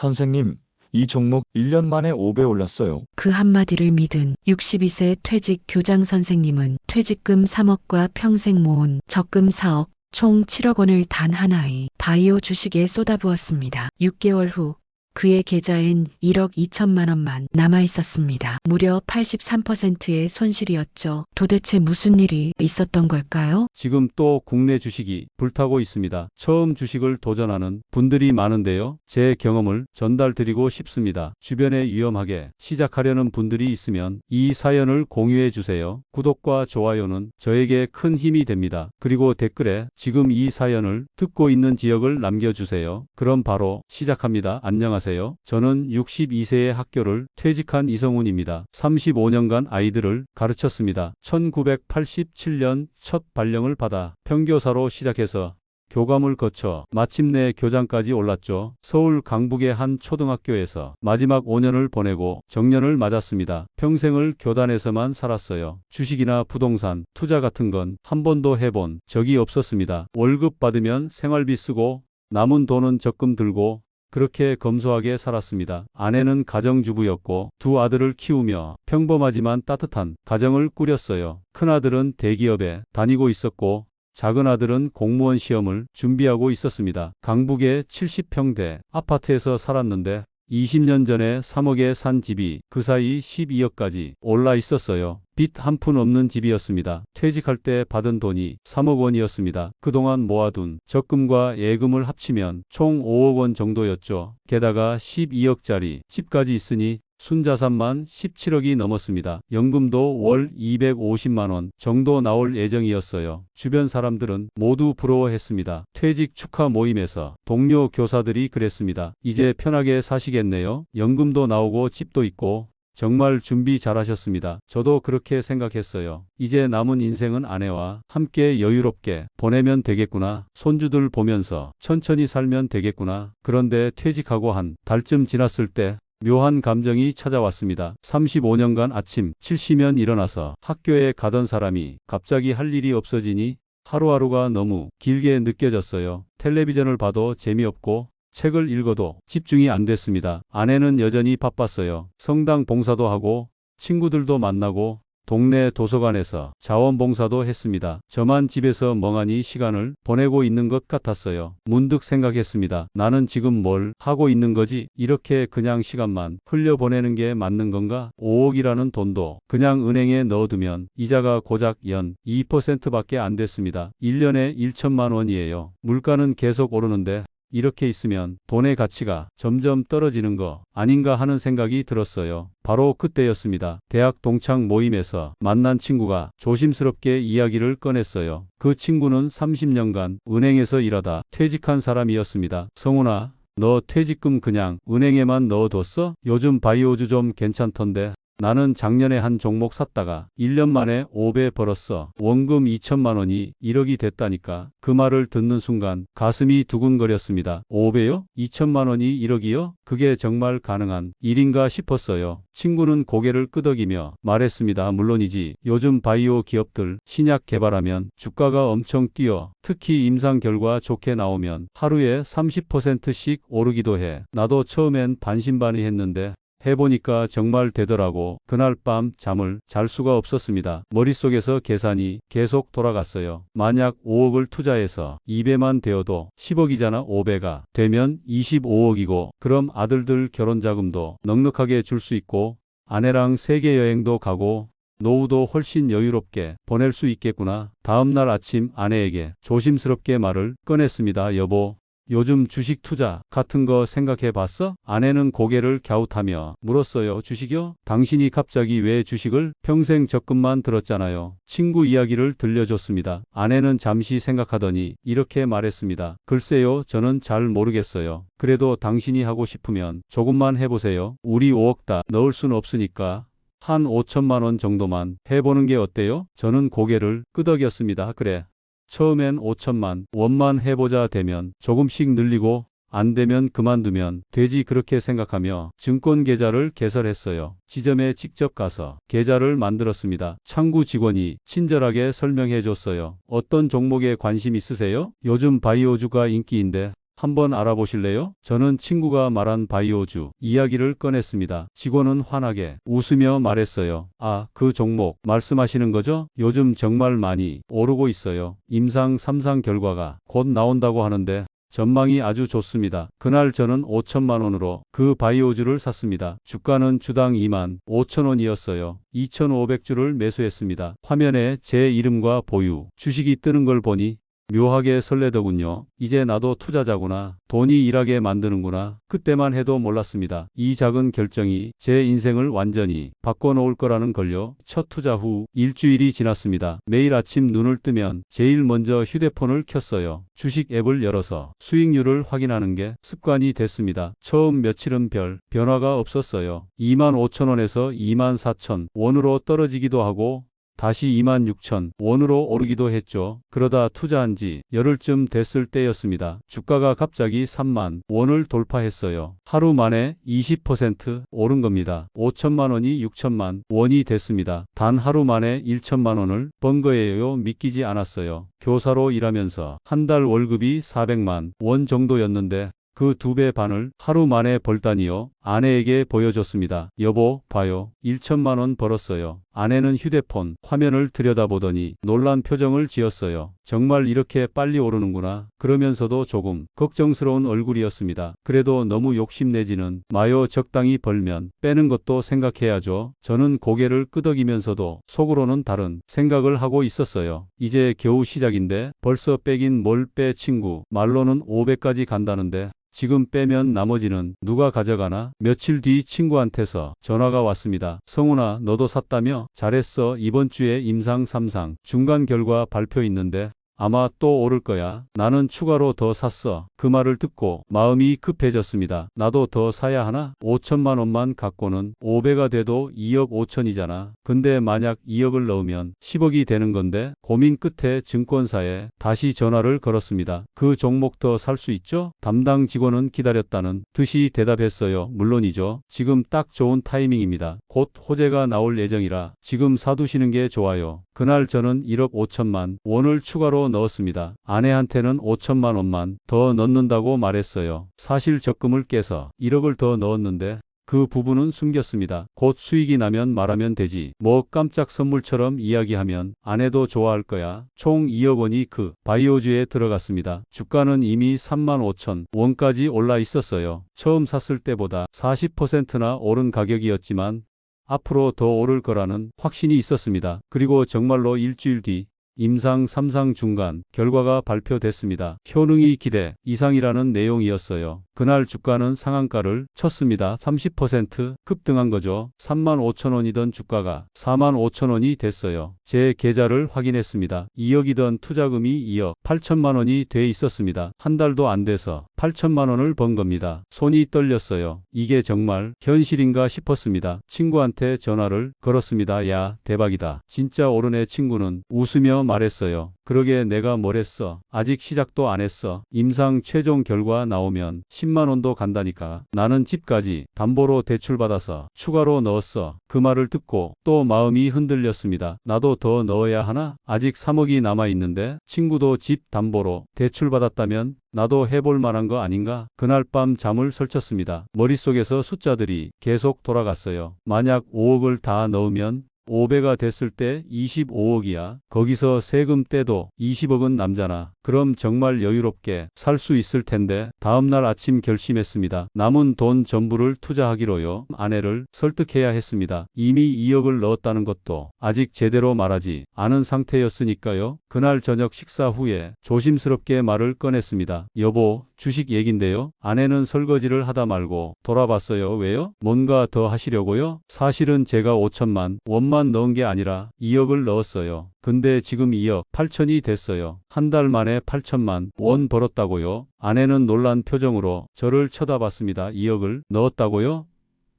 선생님, 이 종목 1년 만에 5배 올랐어요. 그 한마디를 믿은 62세 퇴직 교장 선생님은 퇴직금 3억과 평생 모은 적금 4억, 총 7억 원을 단 하나의 바이오 주식에 쏟아부었습니다. 6개월 후 그의 계좌엔 1억 2천만 원만 남아 있었습니다. 무려 83%의 손실이었죠. 도대체 무슨 일이 있었던 걸까요? 지금 또 국내 주식이 불타고 있습니다. 처음 주식을 도전하는 분들이 많은데요. 제 경험을 전달드리고 싶습니다. 주변에 위험하게 시작하려는 분들이 있으면 이 사연을 공유해 주세요. 구독과 좋아요는 저에게 큰 힘이 됩니다. 그리고 댓글에 지금 이 사연을 듣고 있는 지역을 남겨주세요. 그럼 바로 시작합니다. 안녕하세요. 저는 62세의 학교를 퇴직한 이성훈입니다. 35년간 아이들을 가르쳤습니다. 1987년 첫 발령을 받아 평교사로 시작해서 교감을 거쳐 마침내 교장까지 올랐죠. 서울 강북의 한 초등학교에서 마지막 5년을 보내고 정년을 맞았습니다. 평생을 교단에서만 살았어요. 주식이나 부동산, 투자 같은 건 한 번도 해본 적이 없었습니다. 월급 받으면 생활비 쓰고 남은 돈은 적금 들고 그렇게 검소하게 살았습니다. 아내는 가정주부였고 두 아들을 키우며 평범하지만 따뜻한 가정을 꾸렸어요. 큰아들은 대기업에 다니고 있었고 작은 아들은 공무원 시험을 준비하고 있었습니다. 강북의 70평대 아파트에서 살았는데 20년 전에 3억에 산 집이 그 사이 12억까지 올라 있었어요. 빚 한 푼 없는 집이었습니다. 퇴직할 때 받은 돈이 3억 원이었습니다. 그동안 모아둔 적금과 예금을 합치면 총 5억 원 정도였죠. 게다가 12억짜리 집까지 있으니 순자산만 17억이 넘었습니다. 연금도 월 250만 원 정도 나올 예정이었어요. 주변 사람들은 모두 부러워했습니다. 퇴직 축하 모임에서 동료 교사들이 그랬습니다. 이제 편하게 사시겠네요. 연금도 나오고 집도 있고 정말 준비 잘하셨습니다. 저도 그렇게 생각했어요. 이제 남은 인생은 아내와 함께 여유롭게 보내면 되겠구나. 손주들 보면서 천천히 살면 되겠구나. 그런데 퇴직하고 한 달쯤 지났을 때 묘한 감정이 찾아왔습니다. 35년간 아침 7시면 일어나서 학교에 가던 사람이 갑자기 할 일이 없어지니 하루하루가 너무 길게 느껴졌어요. 텔레비전을 봐도 재미없고 책을 읽어도 집중이 안 됐습니다. 아내는 여전히 바빴어요. 성당 봉사도 하고 친구들도 만나고 동네 도서관에서 자원봉사도 했습니다. 저만 집에서 멍하니 시간을 보내고 있는 것 같았어요. 문득 생각했습니다. 나는 지금 뭘 하고 있는 거지? 이렇게 그냥 시간만 흘려보내는 게 맞는 건가? 5억이라는 돈도 그냥 은행에 넣어두면 이자가 고작 연 2%밖에 안 됐습니다. 1년에 1천만 원이에요. 물가는 계속 오르는데 이렇게 있으면 돈의 가치가 점점 떨어지는 거 아닌가 하는 생각이 들었어요. 바로 그때였습니다. 대학 동창 모임에서 만난 친구가 조심스럽게 이야기를 꺼냈어요. 그 친구는 30년간 은행에서 일하다 퇴직한 사람이었습니다. 성훈아, 너 퇴직금 그냥 은행에만 넣어뒀어? 요즘 바이오주 좀 괜찮던데. 나는 작년에 한 종목 샀다가 1년 만에 5배 벌었어. 원금 2천만 원이 1억이 됐다니까. 그 말을 듣는 순간 가슴이 두근거렸습니다. 5배요? 2천만 원이 1억이요? 그게 정말 가능한 일인가 싶었어요. 친구는 고개를 끄덕이며 말했습니다. 물론이지. 요즘 바이오 기업들 신약 개발하면 주가가 엄청 뛰어. 특히 임상 결과 좋게 나오면 하루에 30%씩 오르기도 해. 나도 처음엔 반신반의했는데 해보니까 정말 되더라고. 그날 밤 잠을 잘 수가 없었습니다. 머릿속에서 계산이 계속 돌아갔어요. 만약 5억을 투자해서 2배만 되어도 10억이잖아. 5배가 되면 25억이고 그럼 아들들 결혼자금도 넉넉하게 줄 수 있고 아내랑 세계 여행도 가고 노후도 훨씬 여유롭게 보낼 수 있겠구나. 다음날 아침 아내에게 조심스럽게 말을 꺼냈습니다. 여보, 요즘 주식 투자 같은 거 생각해 봤어? 아내는 고개를 갸웃하며 물었어요. 주식이요? 당신이 갑자기 왜 주식을? 평생 적금만 들었잖아요. 친구 이야기를 들려줬습니다. 아내는 잠시 생각하더니 이렇게 말했습니다. 글쎄요, 저는 잘 모르겠어요. 그래도 당신이 하고 싶으면 조금만 해보세요. 우리 5억 다 넣을 순 없으니까 한 5천만 원 정도만 해보는 게 어때요? 저는 고개를 끄덕였습니다. 그래. 처음엔 5천만 원만 해보자. 되면 조금씩 늘리고 안 되면 그만두면 되지. 그렇게 생각하며 증권 계좌를 개설했어요. 지점에 직접 가서 계좌를 만들었습니다. 창구 직원이 친절하게 설명해 줬어요. 어떤 종목에 관심 있으세요? 요즘 바이오주가 인기인데 한번 알아보실래요? 저는 친구가 말한 바이오주 이야기를 꺼냈습니다. 직원은 환하게 웃으며 말했어요. 아, 그 종목 말씀하시는 거죠? 요즘 정말 많이 오르고 있어요. 임상 3상 결과가 곧 나온다고 하는데 전망이 아주 좋습니다. 그날 저는 5천만 원으로 그 바이오주를 샀습니다. 주가는 주당 2만 5천 원이었어요. 2,500주를 매수했습니다. 화면에 제 이름과 보유, 주식이 뜨는 걸 보니 묘하게 설레더군요. 이제 나도 투자자구나. 돈이 일하게 만드는구나. 그때만 해도 몰랐습니다. 이 작은 결정이 제 인생을 완전히 바꿔놓을 거라는 걸요. 첫 투자 후 일주일이 지났습니다. 매일 아침 눈을 뜨면 제일 먼저 휴대폰을 켰어요. 주식 앱을 열어서 수익률을 확인하는 게 습관이 됐습니다. 처음 며칠은 별 변화가 없었어요. 25,000원에서 24,000원으로 떨어지기도 하고 다시 26,000원으로 오르기도 했죠. 그러다 투자한 지 열흘쯤 됐을 때였습니다. 주가가 갑자기 3만 원을 돌파했어요. 하루 만에 20% 오른 겁니다. 5천만 원이 6천만 원이 됐습니다. 단 하루 만에 1천만 원을 번 거예요. 믿기지 않았어요. 교사로 일하면서 한 달 월급이 400만 원 정도였는데 그 2배 반을 하루 만에 벌다니요. 아내에게 보여줬습니다. 여보, 봐요. 1천만 원 벌었어요. 아내는 휴대폰 화면을 들여다보더니 놀란 표정을 지었어요. 정말 이렇게 빨리 오르는구나. 그러면서도 조금 걱정스러운 얼굴이었습니다. 그래도 너무 욕심내지는 마요. 적당히 벌면 빼는 것도 생각해야죠. 저는 고개를 끄덕이면서도 속으로는 다른 생각을 하고 있었어요. 이제 겨우 시작인데 벌써 빼긴 뭘 빼. 친구 말로는 500까지 간다는데 지금 빼면 나머지는 누가 가져가나? 며칠 뒤 친구한테서 전화가 왔습니다. 성훈아, 너도 샀다며? 잘했어. 이번 주에 임상 3상 중간 결과 발표 있는데 아마 또 오를 거야. 나는 추가로 더 샀어. 그 말을 듣고 마음이 급해졌습니다. 나도 더 사야 하나? 5천만 원만 갖고는 5배가 돼도 2억 5천이잖아. 근데 만약 2억을 넣으면 10억이 되는 건데 고민 끝에 증권사에 다시 전화를 걸었습니다. 그 종목 더 살 수 있죠? 담당 직원은 기다렸다는 듯이 대답했어요. 물론이죠. 지금 딱 좋은 타이밍입니다. 곧 호재가 나올 예정이라 지금 사두시는 게 좋아요. 그날 저는 1억 5천만 원을 추가로 넣었습니다. 아내한테는 5천만 원만 더 넣는다고 말했어요. 사실 적금을 깨서 1억을 더 넣었는데 그 부분은 숨겼습니다. 곧 수익이 나면 말하면 되지. 뭐 깜짝 선물처럼 이야기하면 아내도 좋아할 거야. 총 2억 원이 그 바이오주에 들어갔습니다. 주가는 이미 3만 5천 원까지 올라 있었어요. 처음 샀을 때보다 40%나 오른 가격이었지만 앞으로 더 오를 거라는 확신이 있었습니다. 그리고 정말로 일주일 뒤 임상 3상 중간 결과가 발표됐습니다. 효능이 기대 이상이라는 내용이었어요. 그날 주가는 상한가를 쳤습니다. 30% 급등한 거죠. 3만 5천 원이던 주가가 4만 5천 원이 됐어요. 제 계좌를 확인했습니다. 2억이던 투자금이 2억 8천만 원이 돼 있었습니다. 한 달도 안 돼서 8천만 원을 번 겁니다. 손이 떨렸어요. 이게 정말 현실인가 싶었습니다. 친구한테 전화를 걸었습니다. 야, 대박이다. 진짜 오르네. 친구는 웃으며 말했어요. 그러게 내가 뭘 했어. 아직 시작도 안 했어. 임상 최종 결과 나오면 10만 원도 간다니까. 나는 집까지 담보로 대출받아서 추가로 넣었어. 그 말을 듣고 또 마음이 흔들렸습니다. 나도 더 넣어야 하나? 아직 3억이 남아있는데 친구도 집 담보로 대출받았다면 나도 해볼 만한 거 아닌가? 그날 밤 잠을 설쳤습니다. 머릿속에서 숫자들이 계속 돌아갔어요. 만약 5억을 다 넣으면 5배가 됐을 때 25억이야. 거기서 세금 떼도 20억은 남잖아. 그럼 정말 여유롭게 살 수 있을 텐데. 다음날 아침 결심했습니다. 남은 돈 전부를 투자하기로요. 아내를 설득해야 했습니다. 이미 2억을 넣었다는 것도 아직 제대로 말하지 않은 상태였으니까요. 그날 저녁 식사 후에 조심스럽게 말을 꺼냈습니다. 여보, 주식 얘긴데요. 아내는 설거지를 하다 말고 돌아봤어요. 왜요? 뭔가 더 하시려고요? 사실은 제가 5천만 원만 넣은 게 아니라 2억을 넣었어요. 근데 지금 2억 8천이 됐어요. 한 달 만에 8천만 원 벌었다고요? 아내는 놀란 표정으로 저를 쳐다봤습니다. 2억을 넣었다고요?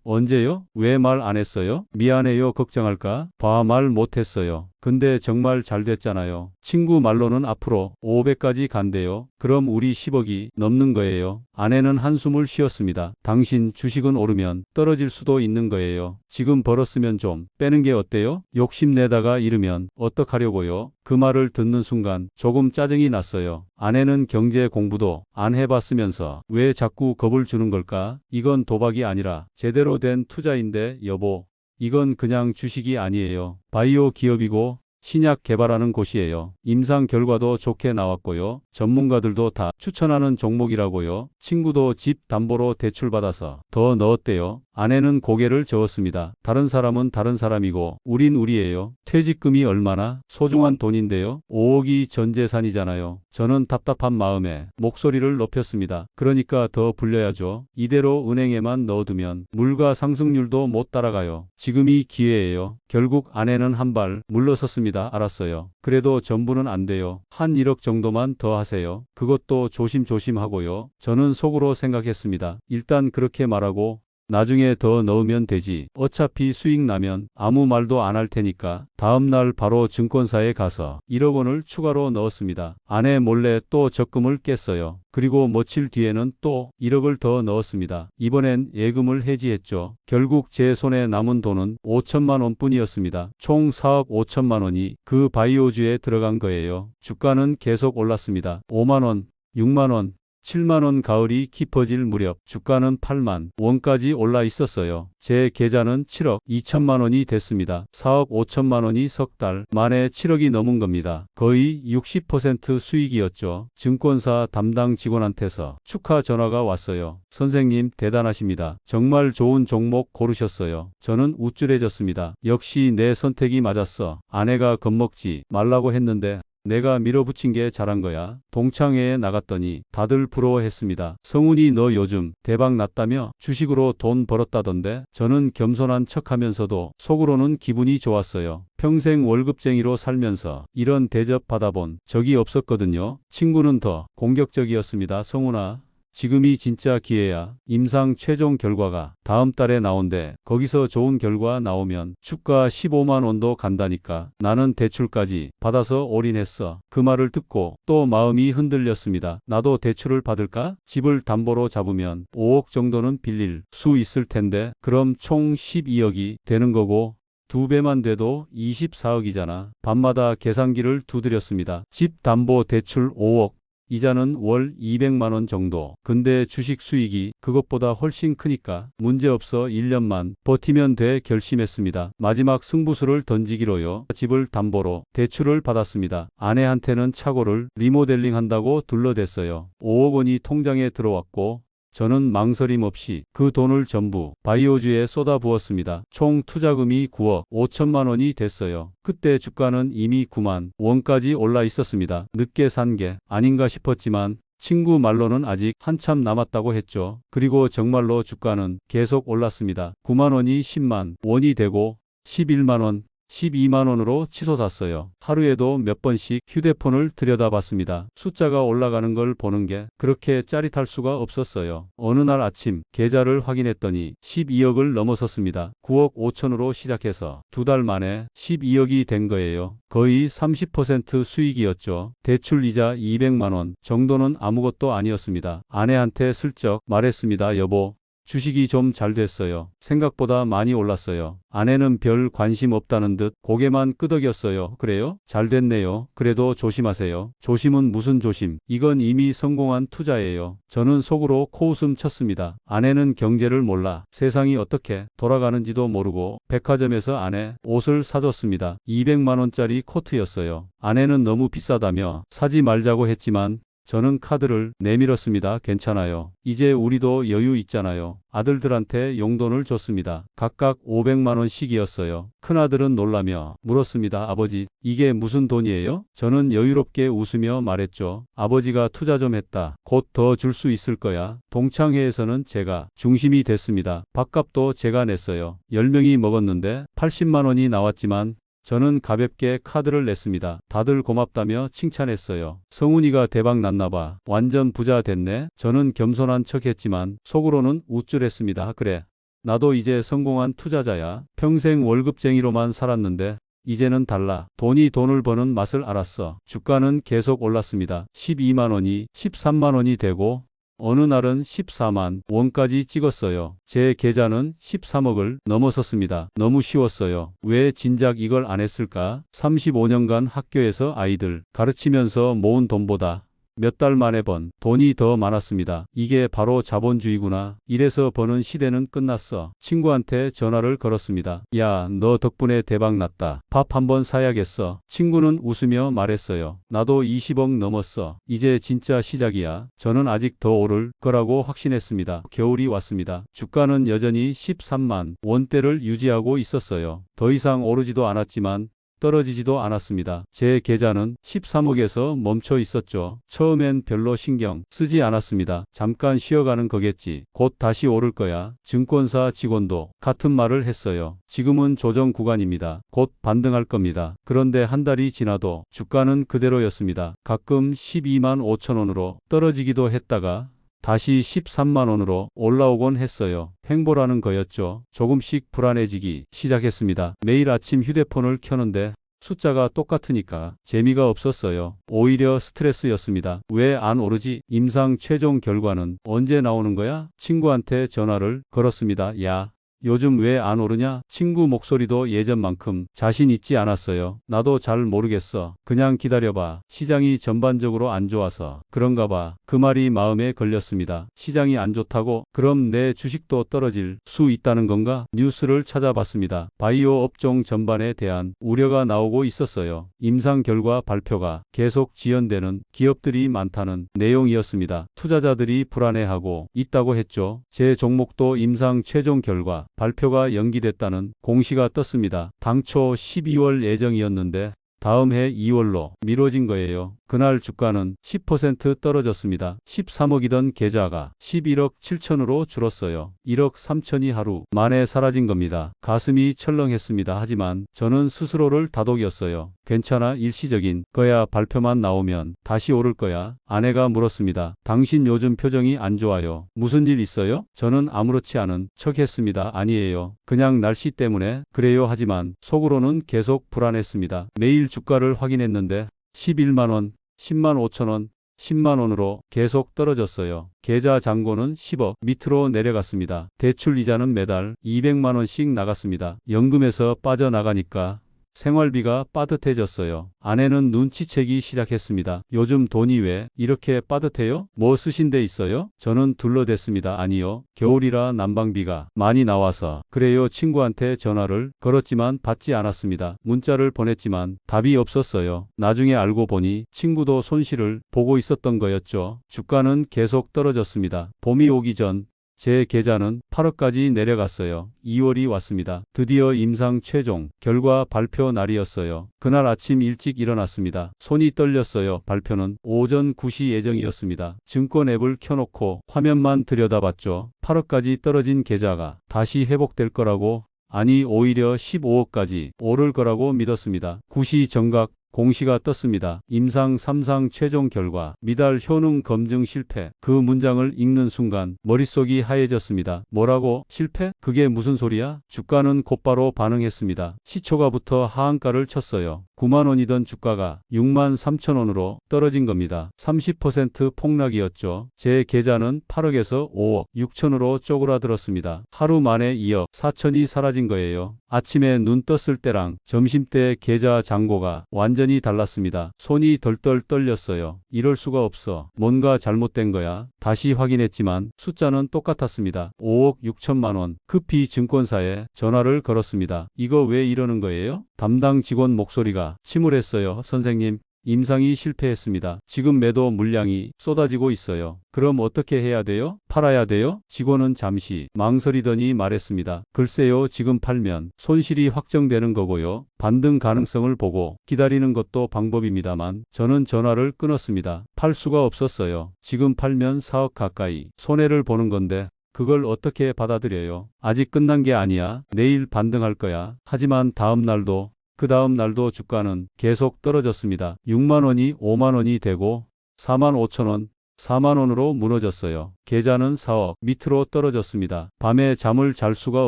언제요? 왜 말 안 했어요? 미안해요. 걱정할까 봐 말 못했어요. 근데 정말 잘 됐잖아요. 친구 말로는 앞으로 500까지 간대요. 그럼 우리 10억이 넘는 거예요. 아내는 한숨을 쉬었습니다. 당신 주식은 오르면 떨어질 수도 있는 거예요. 지금 벌었으면 좀 빼는 게 어때요? 욕심내다가 잃으면 어떡하려고요? 그 말을 듣는 순간 조금 짜증이 났어요. 아내는 경제 공부도 안 해봤으면서 왜 자꾸 겁을 주는 걸까? 이건 도박이 아니라 제대로 된 투자인데 여보. 이건 그냥 주식이 아니에요. 바이오 기업이고 신약 개발하는 곳이에요. 임상 결과도 좋게 나왔고요. 전문가들도 다 추천하는 종목이라고요. 친구도 집 담보로 대출받아서 더 넣었대요. 아내는 고개를 저었습니다. 다른 사람은 다른 사람이고 우린 우리예요. 퇴직금이 얼마나 소중한 돈인데요. 5억이 전 재산이잖아요. 저는 답답한 마음에 목소리를 높였습니다. 그러니까 더 불려야죠. 이대로 은행에만 넣어두면 물가 상승률도 못 따라가요. 지금이 기회예요. 결국 아내는 한 발 물러섰습니다. 알았어요. 그래도 전부는 안 돼요. 한 1억 정도만 더 하세요. 그것도 조심조심 하고요. 저는 속으로 생각했습니다. 일단 그렇게 말하고 나중에 더 넣으면 되지. 어차피 수익 나면 아무 말도 안 할 테니까. 다음 날 바로 증권사에 가서 1억 원을 추가로 넣었습니다. 아내 몰래 또 적금을 깼어요. 그리고 며칠 뒤에는 또 1억을 더 넣었습니다. 이번엔 예금을 해지했죠. 결국 제 손에 남은 돈은 5천만 원뿐이었습니다. 총 4억 5천만 원이 그 바이오주에 들어간 거예요. 주가는 계속 올랐습니다. 5만 원, 6만 원, 7만 원 가을이 깊어질 무렵 주가는 8만 원까지 올라 있었어요. 제 계좌는 7억 2천만 원이 됐습니다. 4억 5천만 원이 석 달 만에 7억이 넘은 겁니다. 거의 60% 수익이었죠. 증권사 담당 직원한테서 축하 전화가 왔어요. 선생님 대단하십니다. 정말 좋은 종목 고르셨어요. 저는 우쭐해졌습니다. 역시 내 선택이 맞았어. 아내가 겁먹지 말라고 했는데 내가 밀어붙인 게 잘한 거야. 동창회에 나갔더니 다들 부러워했습니다. 성훈이 너 요즘 대박 났다며? 주식으로 돈 벌었다던데? 저는 겸손한 척하면서도 속으로는 기분이 좋았어요. 평생 월급쟁이로 살면서 이런 대접 받아본 적이 없었거든요. 친구는 더 공격적이었습니다. 성훈아. 지금이 진짜 기회야. 임상 최종 결과가 다음 달에 나온대. 거기서 좋은 결과 나오면 주가 15만 원도 간다니까. 나는 대출까지 받아서 올인했어. 그 말을 듣고 또 마음이 흔들렸습니다. 나도 대출을 받을까? 집을 담보로 잡으면 5억 정도는 빌릴 수 있을 텐데 그럼 총 12억이 되는 거고 2배만 돼도 24억이잖아. 밤마다 계산기를 두드렸습니다. 집 담보 대출 5억. 이자는 월 200만 원 정도. 근데 주식 수익이 그것보다 훨씬 크니까 문제없어 1년만 버티면 돼 결심했습니다. 마지막 승부수를 던지기로요. 집을 담보로 대출을 받았습니다. 아내한테는 차고를 리모델링 한다고 둘러댔어요. 5억 원이 통장에 들어왔고 저는 망설임 없이 그 돈을 전부 바이오주에 쏟아부었습니다. 총 투자금이 9억 5천만 원이 됐어요. 그때 주가는 이미 9만 원까지 올라 있었습니다. 늦게 산 게 아닌가 싶었지만 친구 말로는 아직 한참 남았다고 했죠. 그리고 정말로 주가는 계속 올랐습니다. 9만 원이 10만 원이 되고 11만 원, 12만 원으로 치솟았어요. 하루에도 몇 번씩 휴대폰을 들여다봤습니다. 숫자가 올라가는 걸 보는 게 그렇게 짜릿할 수가 없었어요. 어느 날 아침 계좌를 확인했더니 12억을 넘어섰습니다. 9억 5천으로 시작해서 2달 만에 12억이 된 거예요. 거의 30% 수익이었죠. 대출 이자 200만 원 정도는 아무것도 아니었습니다. 아내한테 슬쩍 말했습니다. 여보. 주식이 좀 잘 됐어요. 생각보다 많이 올랐어요. 아내는 별 관심 없다는 듯 고개만 끄덕였어요. 그래요? 잘 됐네요. 그래도 조심하세요. 조심은 무슨 조심? 이건 이미 성공한 투자예요. 저는 속으로 코웃음 쳤습니다. 아내는 경제를 몰라 세상이 어떻게 돌아가는지도 모르고 백화점에서 아내 옷을 사줬습니다. 200만 원짜리 코트였어요. 아내는 너무 비싸다며 사지 말자고 했지만 저는 카드를 내밀었습니다. 괜찮아요. 이제 우리도 여유 있잖아요. 아들들한테 용돈을 줬습니다. 각각 500만 원씩이었어요. 큰아들은 놀라며 물었습니다. 아버지, 이게 무슨 돈이에요? 저는 여유롭게 웃으며 말했죠. 아버지가 투자 좀 했다. 곧 더 줄 수 있을 거야. 동창회에서는 제가 중심이 됐습니다. 밥값도 제가 냈어요. 10명이 먹었는데 80만 원이 나왔지만 저는 가볍게 카드를 냈습니다. 다들 고맙다며 칭찬했어요. 성훈이가 대박 났나봐. 완전 부자 됐네. 저는 겸손한 척했지만 속으로는 우쭐했습니다. 그래. 나도 이제 성공한 투자자야. 평생 월급쟁이로만 살았는데 이제는 달라. 돈이 돈을 버는 맛을 알았어. 주가는 계속 올랐습니다. 12만 원이 13만 원이 되고 어느 날은 14만 원까지 찍었어요. 제 계좌는 13억을 넘어섰습니다. 너무 쉬웠어요. 왜 진작 이걸 안 했을까? 35년간 학교에서 아이들 가르치면서 모은 돈보다 몇 달 만에 번 돈이 더 많았습니다. 이게 바로 자본주의구나. 이래서 버는 시대는 끝났어. 친구한테 전화를 걸었습니다. 야, 너 덕분에 대박 났다. 밥 한번 사야겠어. 친구는 웃으며 말했어요. 나도 20억 넘었어. 이제 진짜 시작이야. 저는 아직 더 오를 거라고 확신했습니다. 겨울이 왔습니다. 주가는 여전히 13만 원대를 유지하고 있었어요. 더 이상 오르지도 않았지만 떨어지지도 않았습니다. 제 계좌는 13억에서 멈춰 있었죠. 처음엔 별로 신경 쓰지 않았습니다. 잠깐 쉬어가는 거겠지. 곧 다시 오를 거야. 증권사 직원도 같은 말을 했어요. 지금은 조정 구간입니다. 곧 반등할 겁니다. 그런데 한 달이 지나도 주가는 그대로였습니다. 가끔 12만 5천 원으로 떨어지기도 했다가 다시 13만 원으로 올라오곤 했어요. 횡보라는 거였죠. 조금씩 불안해지기 시작했습니다. 매일 아침 휴대폰을 켜는데 숫자가 똑같으니까 재미가 없었어요. 오히려 스트레스였습니다. 왜 안 오르지? 임상 최종 결과는 언제 나오는 거야? 친구한테 전화를 걸었습니다. 야, 요즘 왜 안 오르냐? 친구 목소리도 예전만큼 자신 있지 않았어요. 나도 잘 모르겠어. 그냥 기다려봐. 시장이 전반적으로 안 좋아서 그런가 봐. 그 말이 마음에 걸렸습니다. 시장이 안 좋다고? 그럼 내 주식도 떨어질 수 있다는 건가? 뉴스를 찾아봤습니다. 바이오 업종 전반에 대한 우려가 나오고 있었어요. 임상 결과 발표가 계속 지연되는 기업들이 많다는 내용이었습니다. 투자자들이 불안해하고 있다고 했죠. 제 종목도 임상 최종 결과 발표가 연기됐다는 공시가 떴습니다. 당초 12월 예정이었는데 다음 해 2월로 미뤄진 거예요. 그날 주가는 10% 떨어졌습니다. 13억이던 계좌가 11억 7천으로 줄었어요. 1억 3천이 하루 만에 사라진 겁니다. 가슴이 철렁했습니다. 하지만 저는 스스로를 다독였어요. 괜찮아, 일시적인 거야. 발표만 나오면 다시 오를 거야. 아내가 물었습니다. 당신 요즘 표정이 안 좋아요. 무슨 일 있어요? 저는 아무렇지 않은 척했습니다. 아니에요. 그냥 날씨 때문에 그래요. 하지만 속으로는 계속 불안했습니다. 매일 주가를 확인했는데 11만 원, 10만 5천 원, 10만 원으로 계속 떨어졌어요. 계좌 잔고는 10억 밑으로 내려갔습니다. 대출 이자는 매달 200만 원씩 나갔습니다. 연금에서 빠져나가니까 생활비가 빠듯해졌어요. 아내는 눈치채기 시작했습니다. 요즘 돈이 왜 이렇게 빠듯해요? 뭐 쓰신 데 있어요? 저는 둘러댔습니다. 아니요. 겨울이라 난방비가 많이 나와서 그래요. 친구한테 전화를 걸었지만 받지 않았습니다. 문자를 보냈지만 답이 없었어요. 나중에 알고 보니 친구도 손실을 보고 있었던 거였죠. 주가는 계속 떨어졌습니다. 봄이 오기 전 제 계좌는 8억까지 내려갔어요. 2월이 왔습니다. 드디어 임상 최종 결과 발표 날이었어요. 그날 아침 일찍 일어났습니다. 손이 떨렸어요. 발표는 오전 9시 예정이었습니다. 증권 앱을 켜놓고 화면만 들여다봤죠. 8억까지 떨어진 계좌가 다시 회복될 거라고, 아니 오히려 15억까지 오를 거라고 믿었습니다. 9시 정각 공시가 떴습니다. 임상 3상 최종 결과 미달 효능 검증 실패. 그 문장을 읽는 순간 머릿속이 하얘졌습니다. 뭐라고? 실패? 그게 무슨 소리야? 주가는 곧바로 반응했습니다. 시초가부터 하한가를 쳤어요. 9만 원이던 주가가 6만 3천 원으로 떨어진 겁니다. 30% 폭락이었죠. 제 계좌는 8억에서 5억 6천으로 쪼그라들었습니다. 하루 만에 2억 4천이 사라진 거예요. 아침에 눈 떴을 때랑 점심때 계좌 잔고가 완전히 달랐습니다. 손이 덜덜 떨렸어요. 이럴 수가 없어. 뭔가 잘못된 거야. 다시 확인했지만 숫자는 똑같았습니다. 5억 6천만 원. 급히 증권사에 전화를 걸었습니다. 이거 왜 이러는 거예요? 담당 직원 목소리가 침울했어요. 선생님, 임상이 실패했습니다. 지금 매도 물량이 쏟아지고 있어요. 그럼 어떻게 해야 돼요? 팔아야 돼요? 직원은 잠시 망설이더니 말했습니다. 글쎄요, 지금 팔면 손실이 확정되는 거고요. 반등 가능성을 보고 기다리는 것도 방법입니다만 저는 전화를 끊었습니다. 팔 수가 없었어요. 지금 팔면 4억 가까이 손해를 보는 건데 그걸 어떻게 받아들여요? 아직 끝난 게 아니야. 내일 반등할 거야. 하지만 다음 날도 그 다음 날도 주가는 계속 떨어졌습니다. 6만 원이 5만 원이 되고 4만 5천 원, 4만 원으로 무너졌어요. 계좌는 4억 밑으로 떨어졌습니다. 밤에 잠을 잘 수가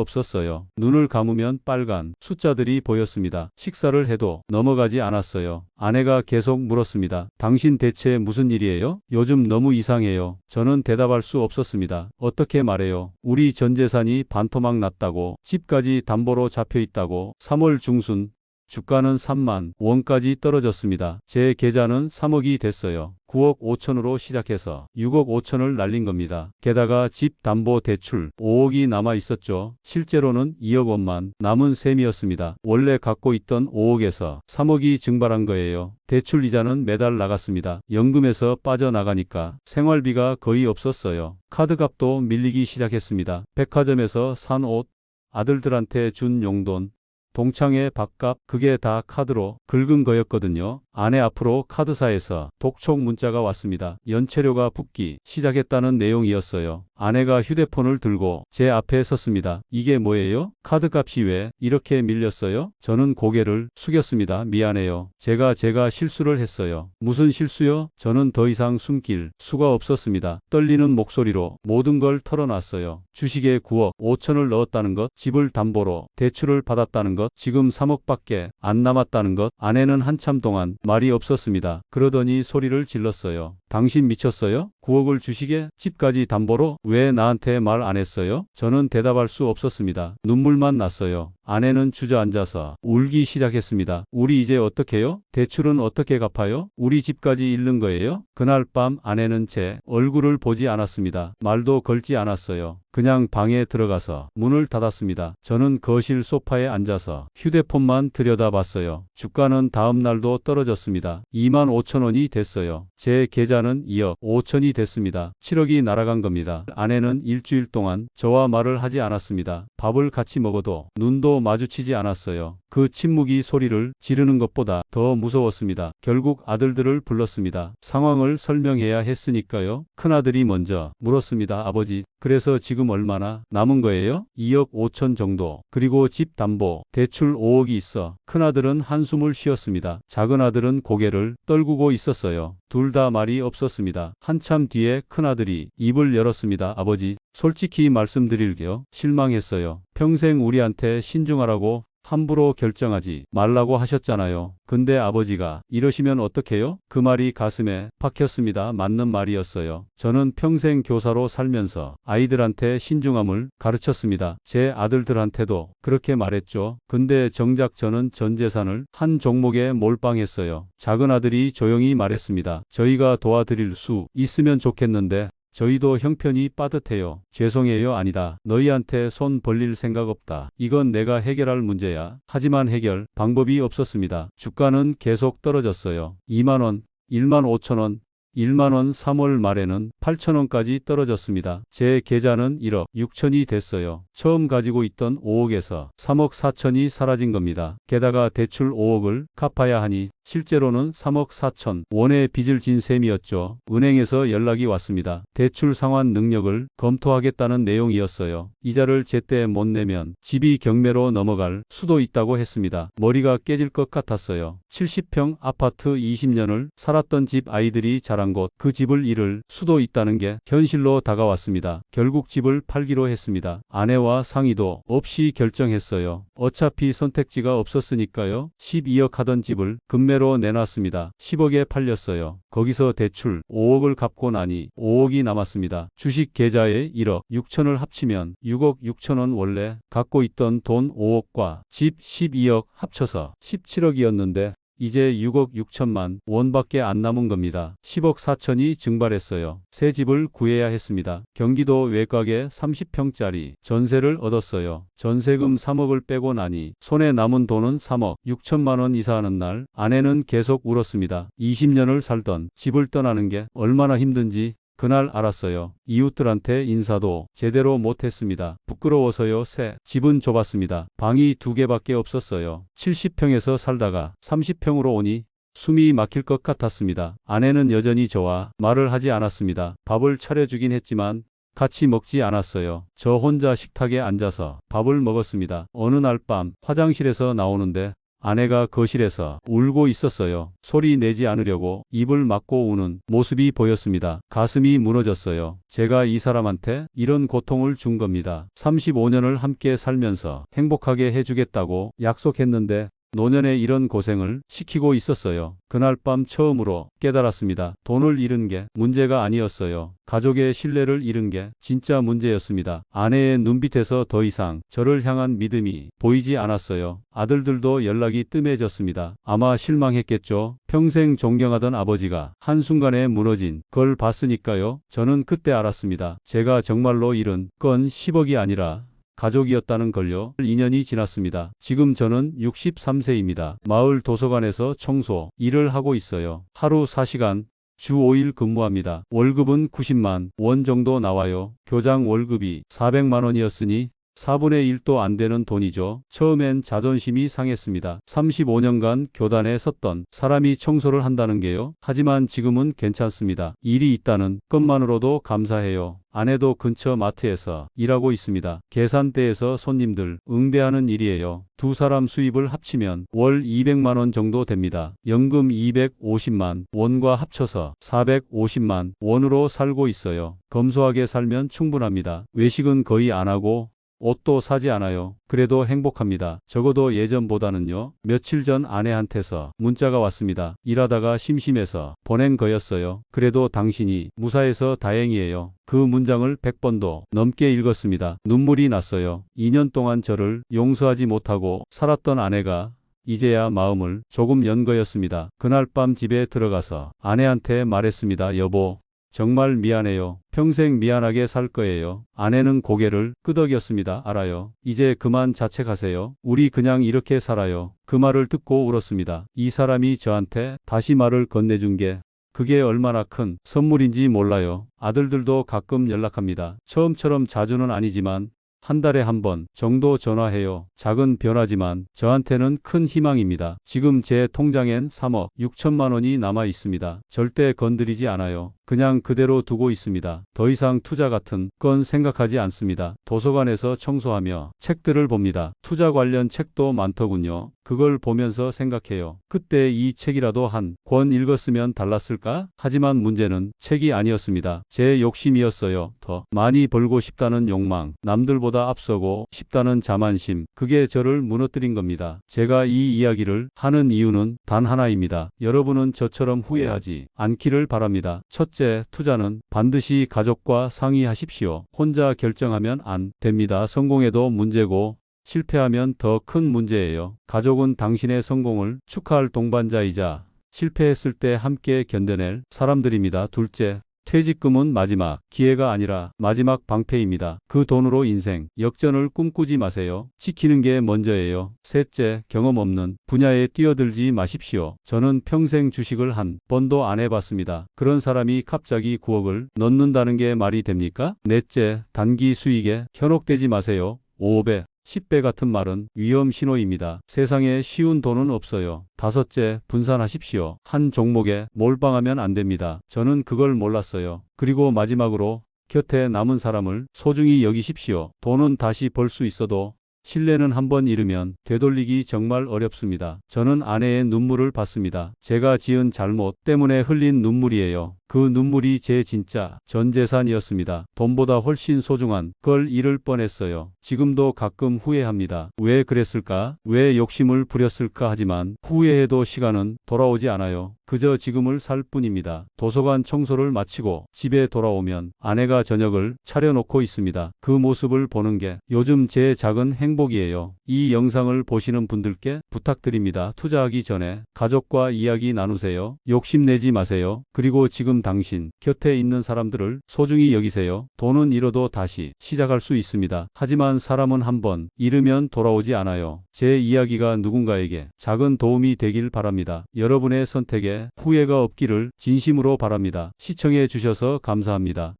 없었어요. 눈을 감으면 빨간 숫자들이 보였습니다. 식사를 해도 넘어가지 않았어요. 아내가 계속 물었습니다. 당신 대체 무슨 일이에요? 요즘 너무 이상해요. 저는 대답할 수 없었습니다. 어떻게 말해요? 우리 전 재산이 반토막 났다고, 집까지 담보로 잡혀 있다고. 3월 중순 주가는 3만 원까지 떨어졌습니다. 제 계좌는 3억이 됐어요. 9억 5천으로 시작해서 6억 5천을 날린 겁니다. 게다가 집 담보 대출 5억이 남아 있었죠. 실제로는 2억 원만 남은 셈이었습니다. 원래 갖고 있던 5억에서 3억이 증발한 거예요. 대출 이자는 매달 나갔습니다. 연금에서 빠져나가니까 생활비가 거의 없었어요. 카드값도 밀리기 시작했습니다. 백화점에서 산 옷, 아들들한테 준 용돈, 동창회 밥값, 그게 다 카드로 긁은 거였거든요. 아내 앞으로 카드사에서 독촉 문자가 왔습니다. 연체료가 붙기 시작했다는 내용이었어요. 아내가 휴대폰을 들고 제 앞에 섰습니다. 이게 뭐예요? 카드값이 왜 이렇게 밀렸어요? 저는 고개를 숙였습니다. 미안해요. 제가 실수를 했어요. 무슨 실수요? 저는 더 이상 숨길 수가 없었습니다. 떨리는 목소리로 모든 걸 털어놨어요. 주식에 9억 5천을 넣었다는 것, 집을 담보로 대출을 받았다는 것, 지금 3억밖에 안 남았다는 것. 아내는 한참 동안 말이 없었습니다. 그러더니 소리를 질렀어요. 당신 미쳤어요? 9억을 주식에, 집까지 담보로? 왜 나한테 말 안 했어요? 저는 대답할 수 없었습니다. 눈물만 났어요. 아내는 주저앉아서 울기 시작했습니다. 우리 이제 어떡해요? 대출은 어떻게 갚아요? 우리 집까지 잃는 거예요? 그날 밤 아내는 제 얼굴을 보지 않았습니다. 말도 걸지 않았어요. 그냥 방에 들어가서 문을 닫았습니다. 저는 거실 소파에 앉아서 휴대폰만 들여다봤어요. 주가는 다음 날도 떨어졌습니다. 2만 5천 원이 됐어요. 제 계좌는 2억 5천이 됐습니다. 7억이 날아간 겁니다. 아내는 일주일 동안 저와 말을 하지 않았습니다. 밥을 같이 먹어도 눈도 마주치지 않았어요. 그 침묵이 소리를 지르는 것보다 더 무서웠습니다. 결국 아들들을 불렀습니다. 상황을 설명해야 했으니까요. 큰아들이 먼저 물었습니다. 아버지, 그래서 지금 얼마나 남은 거예요? 2억 5천 정도. 그리고 집 담보, 대출 5억이 있어. 큰아들은 한숨을 쉬었습니다. 작은아들은 고개를 떨구고 있었어요. 둘 다 말이 없었습니다. 한참 뒤에 큰아들이 입을 열었습니다. 아버지, 솔직히 말씀드릴게요. 실망했어요. 평생 우리한테 신중하라고 함부로 결정하지 말라고 하셨잖아요. 근데 아버지가 이러시면 어떡해요? 그 말이 가슴에 박혔습니다. 맞는 말이었어요. 저는 평생 교사로 살면서 아이들한테 신중함을 가르쳤습니다. 제 아들들한테도 그렇게 말했죠. 근데 정작 저는 전 재산을 한 종목에 몰빵했어요. 작은 아들이 조용히 말했습니다. 저희가 도와드릴 수 있으면 좋겠는데 저희도 형편이 빠듯해요. 죄송해요. 아니다. 너희한테 손 벌릴 생각 없다. 이건 내가 해결할 문제야. 하지만 해결 방법이 없었습니다. 주가는 계속 떨어졌어요. 2만 원, 1만 5천 원, 1만 원. 3월 말에는 8천 원까지 떨어졌습니다. 제 계좌는 1억 6천이 됐어요. 처음 가지고 있던 5억에서 3억 4천이 사라진 겁니다. 게다가 대출 5억을 갚아야 하니 실제로는 3억 4천 원의 빚을 진 셈이었죠. 은행에서 연락이 왔습니다. 대출 상환 능력을 검토하겠다는 내용이었어요. 이자를 제때 못 내면 집이 경매로 넘어갈 수도 있다고 했습니다. 머리가 깨질 것 같았어요. 70평 아파트 20년을 살았던 집, 아이들이 자란 곳, 그 집을 잃을 수도 있다는 게 현실로 다가왔습니다. 결국 집을 팔기로 했습니다. 아내와 상의도 없이 결정했어요. 어차피 선택지가 없었으니까요. 12억 하던 집을 금매로 내놨습니다. 10억에 팔렸어요. 거기서 대출 5억을 갚고 나니 5억이 남았습니다. 주식 계좌에 1억 6천을 합치면 6억 6천 원. 원래 갖고 있던 돈 5억과 집 12억 합쳐서 17억이었는데 이제 6억 6천만 원밖에 안 남은 겁니다. 10억 4천이 증발했어요. 새 집을 구해야 했습니다. 경기도 외곽에 30평짜리 전세를 얻었어요. 전세금 3억을 빼고 나니 손에 남은 돈은 3억 6천만 원. 이사하는 날 아내는 계속 울었습니다. 20년을 살던 집을 떠나는 게 얼마나 힘든지 그날 알았어요. 이웃들한테 인사도 제대로 못했습니다. 부끄러워서요. 새 집은 좁았습니다. 방이 2개밖에 없었어요. 70평에서 살다가 30평으로 오니 숨이 막힐 것 같았습니다. 아내는 여전히 저와 말을 하지 않았습니다. 밥을 차려주긴 했지만 같이 먹지 않았어요. 저 혼자 식탁에 앉아서 밥을 먹었습니다. 어느 날 밤 화장실에서 나오는데 아내가 거실에서 울고 있었어요. 소리 내지 않으려고 입을 막고 우는 모습이 보였습니다. 가슴이 무너졌어요. 제가 이 사람한테 이런 고통을 준 겁니다. 35년을 함께 살면서 행복하게 해주겠다고 약속했는데 노년에 이런 고생을 시키고 있었어요. 그날 밤 처음으로 깨달았습니다. 돈을 잃은 게 문제가 아니었어요. 가족의 신뢰를 잃은 게 진짜 문제였습니다. 아내의 눈빛에서 더 이상 저를 향한 믿음이 보이지 않았어요. 아들들도 연락이 뜸해졌습니다. 아마 실망했겠죠. 평생 존경하던 아버지가 한순간에 무너진 걸 봤으니까요. 저는 그때 알았습니다. 제가 정말로 잃은 건 10억이 아니라 가족이었다는 걸요. 2년이 지났습니다. 지금 저는 63세입니다. 마을 도서관에서 청소 일을 하고 있어요. 하루 4시간, 주 5일 근무합니다. 월급은 90만 원 정도 나와요. 교장 월급이 400만 원이었으니 4분의 1도 안 되는 돈이죠. 처음엔 자존심이 상했습니다. 35년간 교단에 섰던 사람이 청소를 한다는 게요. 하지만 지금은 괜찮습니다. 일이 있다는 것만으로도 감사해요. 아내도 근처 마트에서 일하고 있습니다. 계산대에서 손님들 응대하는 일이에요. 두 사람 수입을 합치면 월 200만 원 정도 됩니다. 연금 250만 원과 합쳐서 450만 원으로 살고 있어요. 검소하게 살면 충분합니다. 외식은 거의 안 하고 옷도 사지 않아요. 그래도 행복합니다. 적어도 예전보다는요. 며칠 전 아내한테서 문자가 왔습니다. 일하다가 심심해서 보낸 거였어요. 그래도 당신이 무사해서 다행이에요. 그 문장을 100번도 넘게 읽었습니다. 눈물이 났어요. 2년 동안 저를 용서하지 못하고 살았던 아내가 이제야 마음을 조금 연 거였습니다. 그날 밤 집에 들어가서 아내한테 말했습니다. 여보, 정말 미안해요. 평생 미안하게 살 거예요. 아내는 고개를 끄덕였습니다. 알아요. 이제 그만 자책하세요. 우리 그냥 이렇게 살아요. 그 말을 듣고 울었습니다. 이 사람이 저한테 다시 말을 건네준 게 그게 얼마나 큰 선물인지 몰라요. 아들들도 가끔 연락합니다. 처음처럼 자주는 아니지만 한 달에 한 번 정도 전화해요. 작은 변화지만 저한테는 큰 희망입니다. 지금 제 통장엔 3억 6천만 원이 남아 있습니다. 절대 건드리지 않아요. 그냥 그대로 두고 있습니다. 더 이상 투자 같은 건 생각하지 않습니다. 도서관에서 청소하며 책들을 봅니다. 투자 관련 책도 많더군요. 그걸 보면서 생각해요. 그때 이 책이라도 한 권 읽었으면 달랐을까? 하지만 문제는 책이 아니었습니다. 제 욕심이었어요. 더 많이 벌고 싶다는 욕망, 남들보다 앞서고 싶다는 자만심, 그게 저를 무너뜨린 겁니다. 제가 이 이야기를 하는 이유는 단 하나입니다. 여러분은 저처럼 후회하지 않기를 바랍니다. 첫째, 투자는 반드시 가족과 상의하십시오. 혼자 결정하면 안 됩니다. 성공해도 문제고 실패하면 더 큰 문제예요. 가족은 당신의 성공을 축하할 동반자이자 실패했을 때 함께 견뎌낼 사람들입니다. 둘째, 퇴직금은 마지막 기회가 아니라 마지막 방패입니다. 그 돈으로 인생 역전을 꿈꾸지 마세요. 지키는 게 먼저예요. 셋째, 경험 없는 분야에 뛰어들지 마십시오. 저는 평생 주식을 한 번도 안 해봤습니다. 그런 사람이 갑자기 9억을 넣는다는 게 말이 됩니까? 넷째, 단기 수익에 현혹되지 마세요. 5배, 10배 같은 말은 위험 신호입니다. 세상에 쉬운 돈은 없어요. 다섯째, 분산하십시오. 한 종목에 몰빵하면 안 됩니다. 저는 그걸 몰랐어요. 그리고 마지막으로 곁에 남은 사람을 소중히 여기십시오. 돈은 다시 벌 수 있어도 신뢰는 한번 잃으면 되돌리기 정말 어렵습니다. 저는 아내의 눈물을 봤습니다. 제가 지은 잘못 때문에 흘린 눈물이에요. 그 눈물이 제 진짜 전 재산이었습니다. 돈보다 훨씬 소중한 걸 잃을 뻔했어요. 지금도 가끔 후회합니다. 왜 그랬을까? 왜 욕심을 부렸을까? 하지만 후회해도 시간은 돌아오지 않아요. 그저 지금을 살 뿐입니다. 도서관 청소를 마치고 집에 돌아오면 아내가 저녁을 차려놓고 있습니다. 그 모습을 보는 게 요즘 제 작은 행복이에요. 이 영상을 보시는 분들께 부탁드립니다. 투자하기 전에 가족과 이야기 나누세요. 욕심내지 마세요. 그리고 지금 당신 곁에 있는 사람들을 소중히 여기세요. 돈은 잃어도 다시 시작할 수 있습니다. 하지만 사람은 한번 잃으면 돌아오지 않아요. 제 이야기가 누군가에게 작은 도움이 되길 바랍니다. 여러분의 선택에 후회가 없기를 진심으로 바랍니다. 시청해 주셔서 감사합니다.